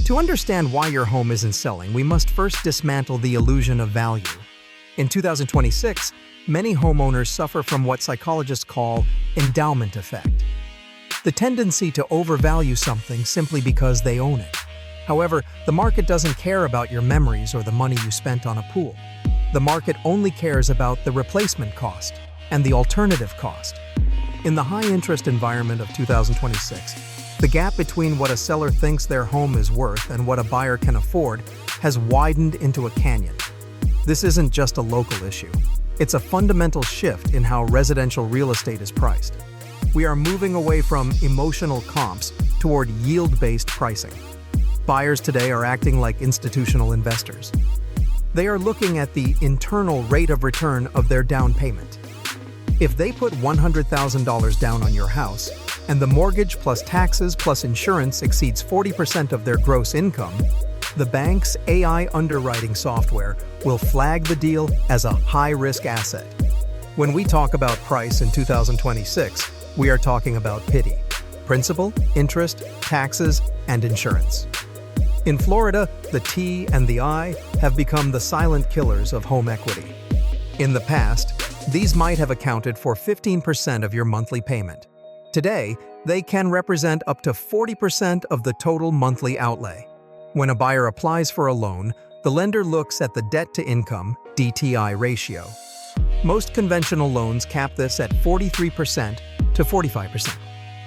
To understand why your home isn't selling, we must first dismantle the illusion of value. In 2026, many homeowners suffer from what psychologists call endowment effect, the tendency to overvalue something simply because they own it. However, the market doesn't care about your memories or the money you spent on a pool. The market only cares about the replacement cost and the alternative cost. In the high-interest environment of 2026, the gap between what a seller thinks their home is worth and what a buyer can afford has widened into a canyon. This isn't just a local issue. It's a fundamental shift in how residential real estate is priced. We are moving away from emotional comps toward yield-based pricing. Buyers today are acting like institutional investors. They are looking at the internal rate of return of their down payment. If they put $100,000 down on your house, and the mortgage plus taxes plus insurance exceeds 40% of their gross income, the bank's AI underwriting software will flag the deal as a high-risk asset. When we talk about price in 2026, we are talking about pity, principal, interest, taxes, and insurance. In Florida, the T and the I have become the silent killers of home equity. In the past, these might have accounted for 15% of your monthly payment. Today, they can represent up to 40% of the total monthly outlay. When a buyer applies for a loan, the lender looks at the debt-to-income (DTI) ratio. Most conventional loans cap this at 43% to 45%.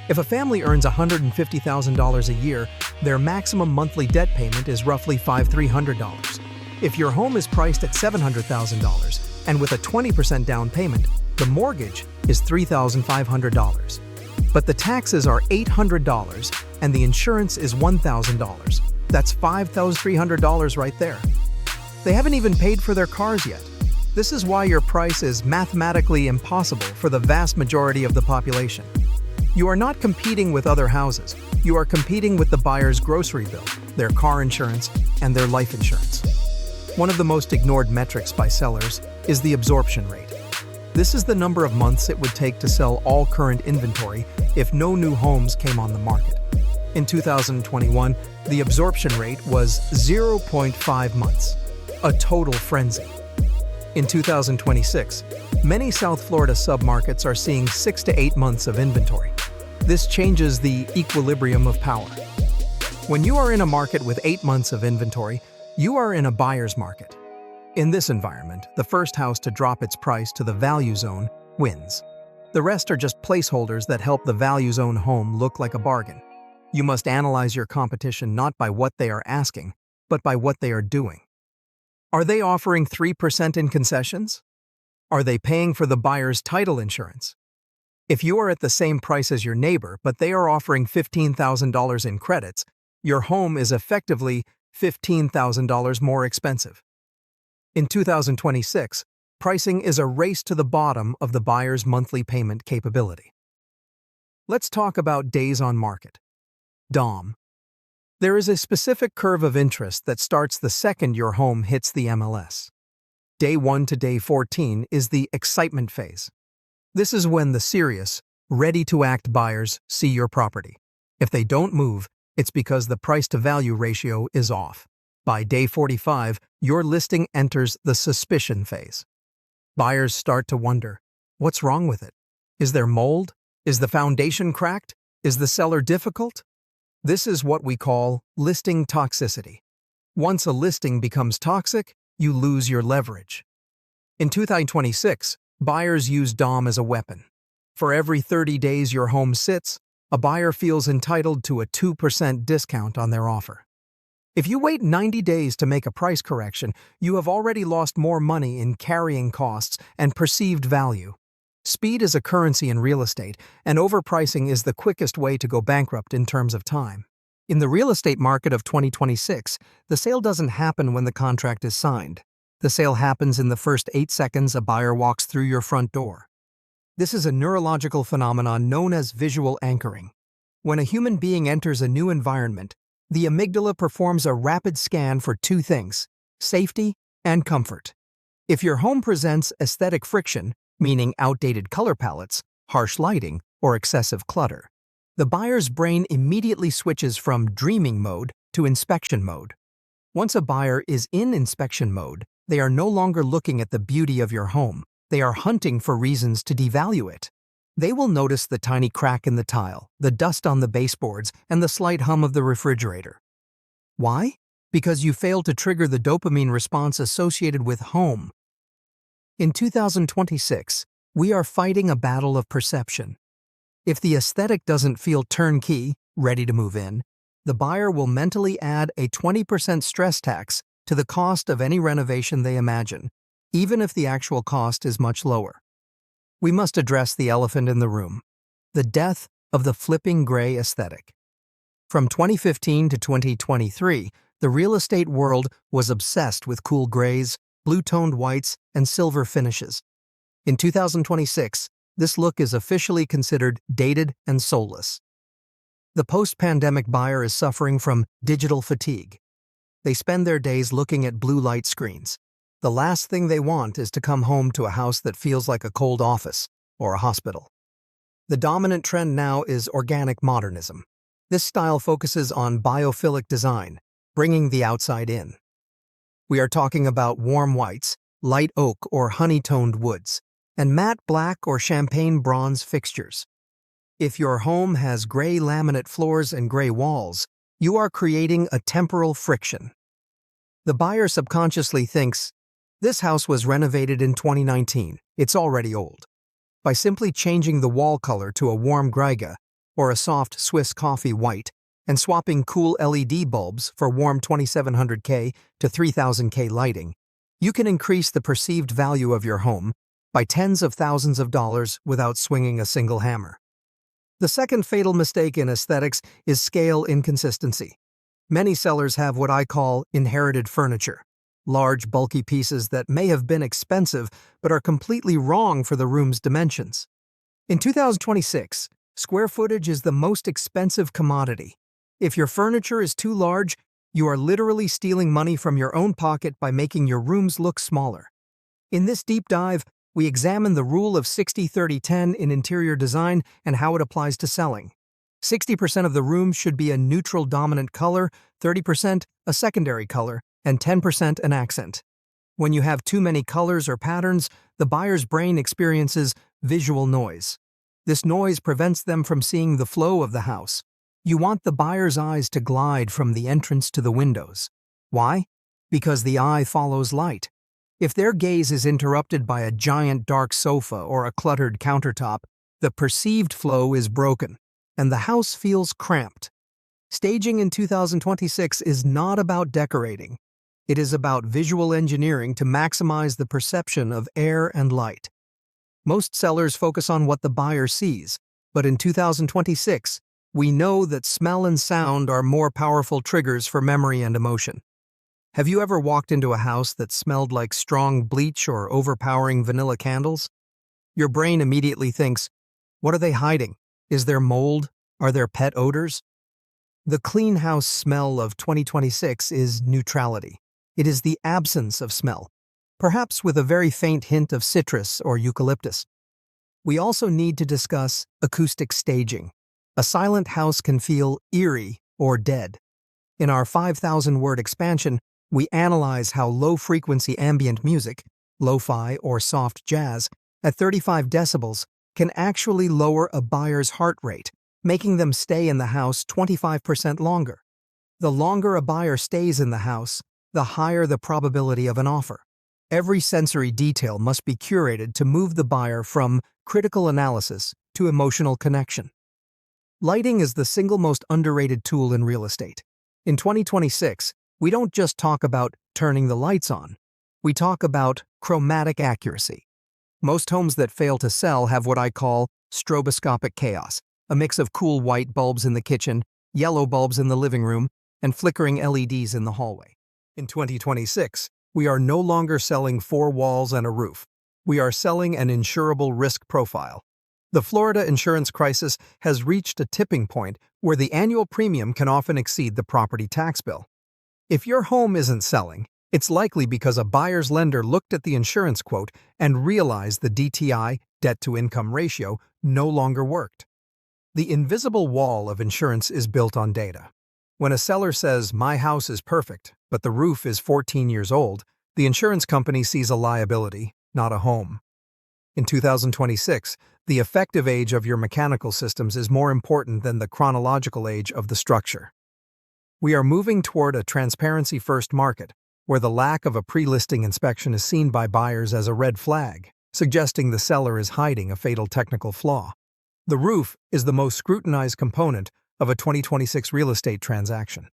If a family earns $150,000 a year, their maximum monthly debt payment is roughly $5,300. If your home is priced at $700,000 and with a 20% down payment, the mortgage is $3,500. But the taxes are $800 and the insurance is $1,000. That's $5,300 right there. They haven't even paid for their cars yet. This is why your price is mathematically impossible for the vast majority of the population. You are not competing with other houses. You are competing with the buyer's grocery bill, their car insurance, and their life insurance. One of the most ignored metrics by sellers is the absorption rate. This is the number of months it would take to sell all current inventory if no new homes came on the market. In 2021, the absorption rate was 0.5 months, a total frenzy. In 2026, many South Florida submarkets are seeing 6 to 8 months of inventory. This changes the equilibrium of power. When you are in a market with 8 months of inventory, you are in a buyer's market. In this environment, the first house to drop its price to the value zone wins. The rest are just placeholders that help the value zone home look like a bargain. You must analyze your competition not by what they are asking, but by what they are doing. Are they offering 3% in concessions? Are they paying for the buyer's title insurance? If you are at the same price as your neighbor, but they are offering $15,000 in credits, your home is effectively $15,000 more expensive. In 2026, pricing is a race to the bottom of the buyer's monthly payment capability. Let's talk about days on market. DOM. There is a specific curve of interest that starts the second your home hits the MLS. Day 1 to day 14 is the excitement phase. This is when the serious, ready-to-act buyers see your property. If they don't move, it's because the price-to-value ratio is off. By day 45, your listing enters the suspicion phase. Buyers start to wonder, what's wrong with it? Is there mold? Is the foundation cracked? Is the seller difficult? This is what we call listing toxicity. Once a listing becomes toxic, you lose your leverage. In 2026, buyers use DOM as a weapon. For every 30 days your home sits, a buyer feels entitled to a 2% discount on their offer. If you wait 90 days to make a price correction, you have already lost more money in carrying costs and perceived value. Speed is a currency in real estate, and overpricing is the quickest way to go bankrupt in terms of time. In the real estate market of 2026, the sale doesn't happen when the contract is signed. The sale happens in the first 8 seconds a buyer walks through your front door. This is a neurological phenomenon known as visual anchoring. When a human being enters a new environment, the amygdala performs a rapid scan for 2 things: safety and comfort. If your home presents aesthetic friction, meaning outdated color palettes, harsh lighting, or excessive clutter, the buyer's brain immediately switches from dreaming mode to inspection mode. Once a buyer is in inspection mode, they are no longer looking at the beauty of your home. They are hunting for reasons to devalue it. They will notice the tiny crack in the tile, the dust on the baseboards, and the slight hum of the refrigerator. Why? Because you failed to trigger the dopamine response associated with home. In 2026, we are fighting a battle of perception. If the aesthetic doesn't feel turnkey, ready to move in, the buyer will mentally add a 20% stress tax to the cost of any renovation they imagine, even if the actual cost is much lower. We must address the elephant in the room: the death of the flipping gray aesthetic. From 2015 to 2023, the real estate world was obsessed with cool grays, blue-toned whites, and silver finishes. In 2026, this look is officially considered dated and soulless. The post-pandemic buyer is suffering from digital fatigue. They spend their days looking at blue light screens. The last thing they want is to come home to a house that feels like a cold office or a hospital. The dominant trend now is organic modernism. This style focuses on biophilic design, bringing the outside in. We are talking about warm whites, light oak or honey-toned woods, and matte black or champagne bronze fixtures. If your home has gray laminate floors and gray walls, you are creating a temporal friction. The buyer subconsciously thinks, "This house was renovated in 2019, it's already old." By simply changing the wall color to a warm Greiga or a soft Swiss coffee white and swapping cool LED bulbs for warm 2700K to 3000K lighting, you can increase the perceived value of your home by tens of thousands of dollars without swinging a single hammer. The second fatal mistake in aesthetics is scale inconsistency. Many sellers have what I call inherited furniture, large, bulky pieces that may have been expensive but are completely wrong for the room's dimensions. In 2026, square footage is the most expensive commodity. If your furniture is too large, you are literally stealing money from your own pocket by making your rooms look smaller. In this deep dive, we examine the rule of 60-30-10 in interior design and how it applies to selling. 60% of the room should be a neutral dominant color, 30% a secondary color, and 10% an accent. When you have too many colors or patterns, the buyer's brain experiences visual noise. This noise prevents them from seeing the flow of the house. You want the buyer's eyes to glide from the entrance to the windows. Why? Because the eye follows light. If their gaze is interrupted by a giant dark sofa or a cluttered countertop, the perceived flow is broken, and the house feels cramped. Staging in 2026 is not about decorating. It is about visual engineering to maximize the perception of air and light. Most sellers focus on what the buyer sees, but in 2026, we know that smell and sound are more powerful triggers for memory and emotion. Have you ever walked into a house that smelled like strong bleach or overpowering vanilla candles? Your brain immediately thinks, what are they hiding? Is there mold? Are there pet odors? The clean house smell of 2026 is neutrality. It is the absence of smell, perhaps with a very faint hint of citrus or eucalyptus. We also need to discuss acoustic staging. A silent house can feel eerie or dead. In our 5,000-word expansion, we analyze how low-frequency ambient music, lo-fi or soft jazz, at 35 decibels can actually lower a buyer's heart rate, making them stay in the house 25% longer. The longer a buyer stays in the house, the higher the probability of an offer. Every sensory detail must be curated to move the buyer from critical analysis to emotional connection. Lighting is the single most underrated tool in real estate. In 2026, we don't just talk about turning the lights on. We talk about chromatic accuracy. Most homes that fail to sell have what I call stroboscopic chaos, a mix of cool white bulbs in the kitchen, yellow bulbs in the living room, and flickering LEDs in the hallway. In 2026, we are no longer selling 4 walls and a roof. We are selling an insurable risk profile. The Florida insurance crisis has reached a tipping point where the annual premium can often exceed the property tax bill. If your home isn't selling, it's likely because a buyer's lender looked at the insurance quote and realized the DTI, debt-to-income ratio, no longer worked. The invisible wall of insurance is built on data. When a seller says, "My house is perfect, but the roof is 14 years old," the insurance company sees a liability, not a home. In 2026, the effective age of your mechanical systems is more important than the chronological age of the structure. We are moving toward a transparency-first market, where the lack of a pre-listing inspection is seen by buyers as a red flag, suggesting the seller is hiding a fatal technical flaw. The roof is the most scrutinized component of a 2026 real estate transaction.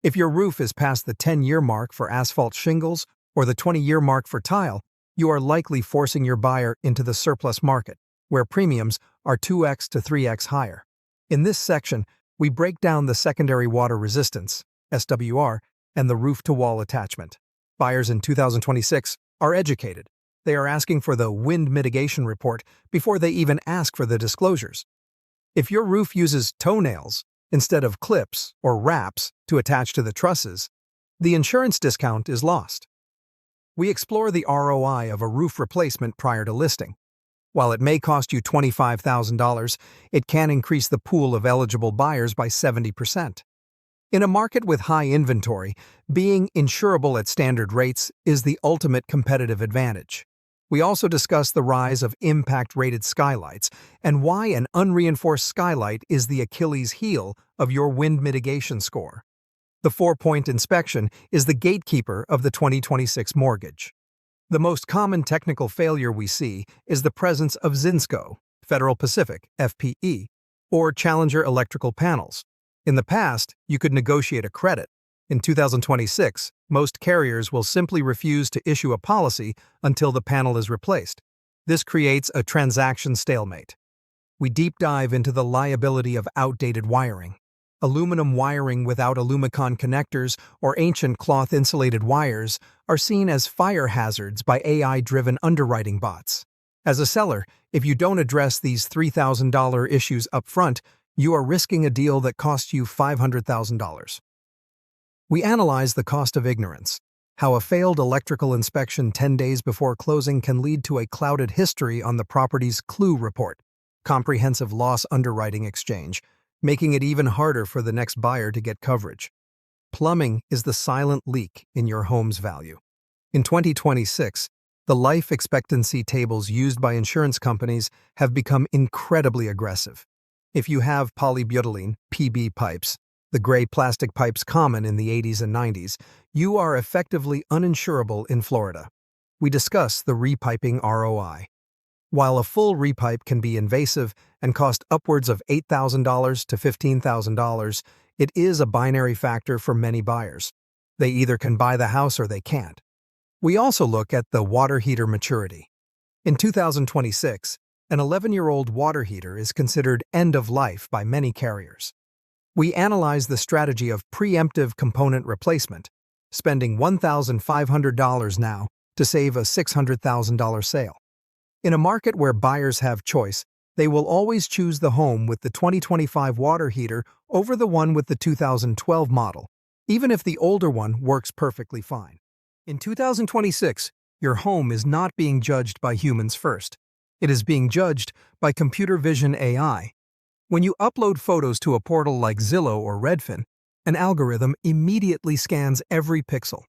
If your roof is past the 10-year mark for asphalt shingles or the 20-year mark for tile, you are likely forcing your buyer into the surplus market, where premiums are 2x to 3x higher. In this section, we break down the secondary water resistance, SWR, and the roof-to-wall attachment. Buyers in 2026 are educated. They are asking for the wind mitigation report before they even ask for the disclosures. If your roof uses toenails instead of clips or wraps to attach to the trusses, the insurance discount is lost. We explore the ROI of a roof replacement prior to listing. While it may cost you $25,000, it can increase the pool of eligible buyers by 70%. In a market with high inventory, being insurable at standard rates is the ultimate competitive advantage. We also discuss the rise of impact-rated skylights and why an unreinforced skylight is the Achilles heel of your wind mitigation score. The 4-point inspection is the gatekeeper of the 2026 mortgage. The most common technical failure we see is the presence of Zinsco, Federal Pacific, FPE, or Challenger electrical panels. In the past, you could negotiate a credit. In 2026, most carriers will simply refuse to issue a policy until the panel is replaced. This creates a transaction stalemate. We deep dive into the liability of outdated wiring. Aluminum wiring without Alumicon connectors or ancient cloth-insulated wires are seen as fire hazards by AI-driven underwriting bots. As a seller, if you don't address these $3,000 issues up front, you are risking a deal that costs you $500,000. We analyze the cost of ignorance, how a failed electrical inspection 10 days before closing can lead to a clouded history on the property's CLUE report, comprehensive loss underwriting exchange, making it even harder for the next buyer to get coverage. Plumbing is the silent leak in your home's value. In 2026, the life expectancy tables used by insurance companies have become incredibly aggressive. If you have polybutylene, PB pipes, the gray plastic pipes common in the 80s and 90s, you are effectively uninsurable in Florida. We discuss the repiping ROI. While a full repipe can be invasive and cost upwards of $8,000 to $15,000, it is a binary factor for many buyers. They either can buy the house or they can't. We also look at the water heater maturity. In 2026, an 11-year-old water heater is considered end of life by many carriers. We analyze the strategy of preemptive component replacement, spending $1,500 now to save a $600,000 sale. In a market where buyers have choice, they will always choose the home with the 2025 water heater over the one with the 2012 model, even if the older one works perfectly fine. In 2026, your home is not being judged by humans first. It is being judged by computer vision AI. When you upload photos to a portal like Zillow or Redfin, an algorithm immediately scans every pixel.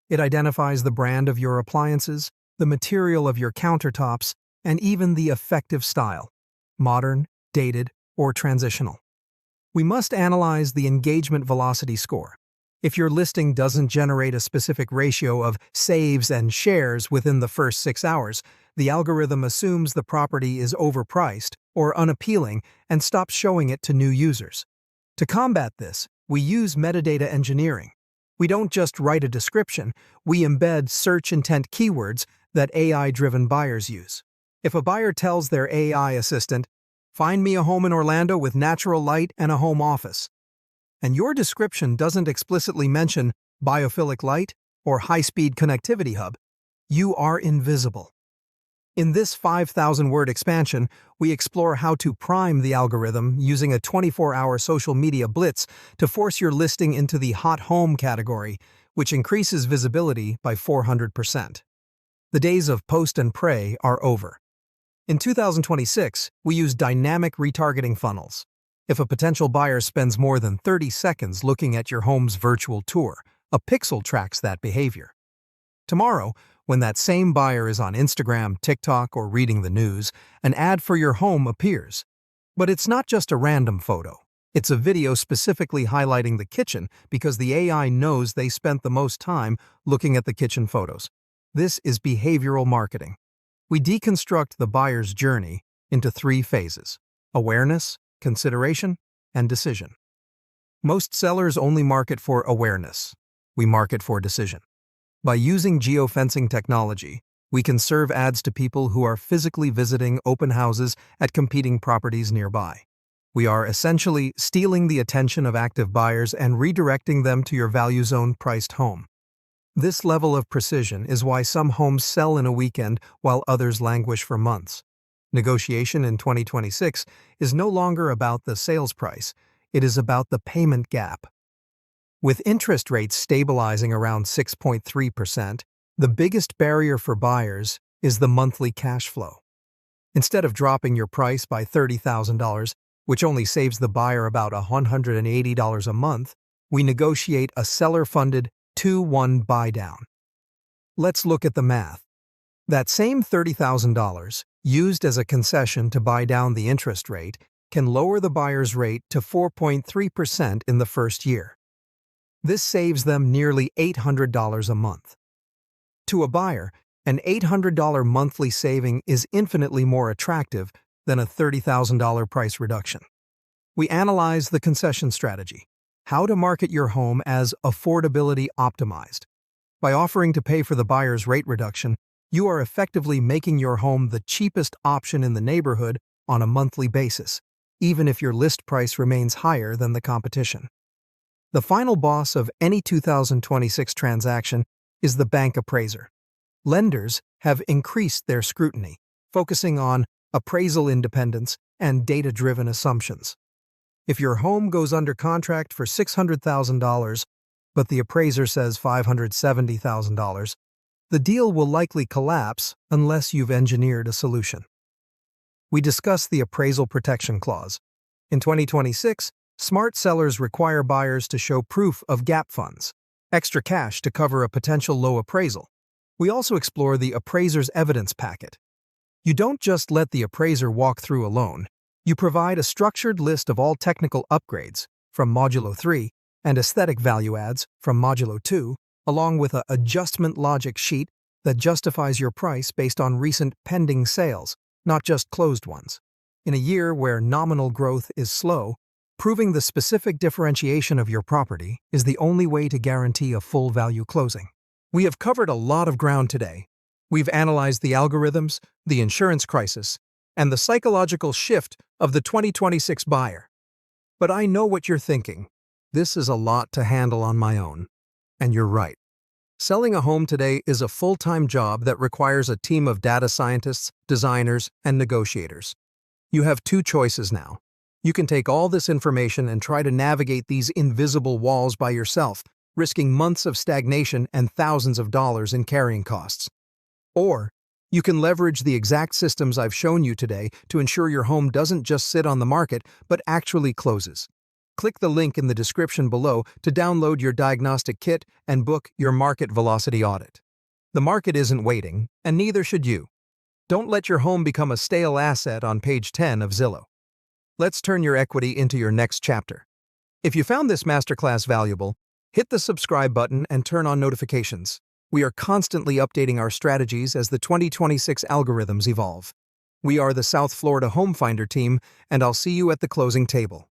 It identifies the brand of your appliances, the material of your countertops, and even the effective style, modern, dated, or transitional. We must analyze the engagement velocity score. If your listing doesn't generate a specific ratio of saves and shares within the first 6 hours, the algorithm assumes the property is overpriced or unappealing and stops showing it to new users. To combat this, we use metadata engineering. We don't just write a description, we embed search intent keywords that AI-driven buyers use. If a buyer tells their AI assistant, "Find me a home in Orlando with natural light and a home office," and your description doesn't explicitly mention biophilic light or high-speed connectivity hub, you are invisible. In this 5,000-word expansion, we explore how to prime the algorithm using a 24-hour social media blitz to force your listing into the hot home category, which increases visibility by 400%. The days of post and pray are over. In 2026, we use dynamic retargeting funnels. If a potential buyer spends more than 30 seconds looking at your home's virtual tour, a pixel tracks that behavior. Tomorrow, when that same buyer is on Instagram, TikTok, or reading the news, an ad for your home appears. But it's not just a random photo. It's a video specifically highlighting the kitchen because the AI knows they spent the most time looking at the kitchen photos. This is behavioral marketing. We deconstruct the buyer's journey into 3 phases: awareness, consideration, and decision. Most sellers only market for awareness. We market for decision. By using geofencing technology, we can serve ads to people who are physically visiting open houses at competing properties nearby. We are essentially stealing the attention of active buyers and redirecting them to your value zone priced home. This level of precision is why some homes sell in a weekend while others languish for months. Negotiation in 2026 is no longer about the sales price, it is about the payment gap. With interest rates stabilizing around 6.3%, the biggest barrier for buyers is the monthly cash flow. Instead of dropping your price by $30,000, which only saves the buyer about $180 a month, we negotiate a seller-funded 2-1 buy-down. Let's look at the math. That same $30,000, used as a concession to buy down the interest rate, can lower the buyer's rate to 4.3% in the first year. This saves them nearly $800 a month. To a buyer, an $800 monthly saving is infinitely more attractive than a $30,000 price reduction. We analyze the concession strategy, how to market your home as affordability optimized. By offering to pay for the buyer's rate reduction, you are effectively making your home the cheapest option in the neighborhood on a monthly basis, even if your list price remains higher than the competition. The final boss of any 2026 transaction is the bank appraiser. Lenders have increased their scrutiny, focusing on appraisal independence and data-driven assumptions. If your home goes under contract for $600,000, but the appraiser says $570,000, the deal will likely collapse unless you've engineered a solution. We discuss the appraisal protection clause. In 2026, smart sellers require buyers to show proof of gap funds, extra cash to cover a potential low appraisal. We also explore the appraiser's evidence packet. You don't just let the appraiser walk through alone. You provide a structured list of all technical upgrades from Modulo 3 and aesthetic value adds from Modulo 2, along with an adjustment logic sheet that justifies your price based on recent pending sales, not just closed ones. In a year where nominal growth is slow, proving the specific differentiation of your property is the only way to guarantee a full value closing. We have covered a lot of ground today. We've analyzed the algorithms, the insurance crisis, and the psychological shift of the 2026 buyer. But I know what you're thinking. This is a lot to handle on my own. And you're right. Selling a home today is a full-time job that requires a team of data scientists, designers, and negotiators. You have 2 choices now. You can take all this information and try to navigate these invisible walls by yourself, risking months of stagnation and thousands of dollars in carrying costs. Or, you can leverage the exact systems I've shown you today to ensure your home doesn't just sit on the market, but actually closes. Click the link in the description below to download your diagnostic kit and book your market velocity audit. The market isn't waiting, and neither should you. Don't let your home become a stale asset on page 10 of Zillow. Let's turn your equity into your next chapter. If you found this masterclass valuable, hit the subscribe button and turn on notifications. We are constantly updating our strategies as the 2026 algorithms evolve. We are the South Florida Home Finder team, and I'll see you at the closing table.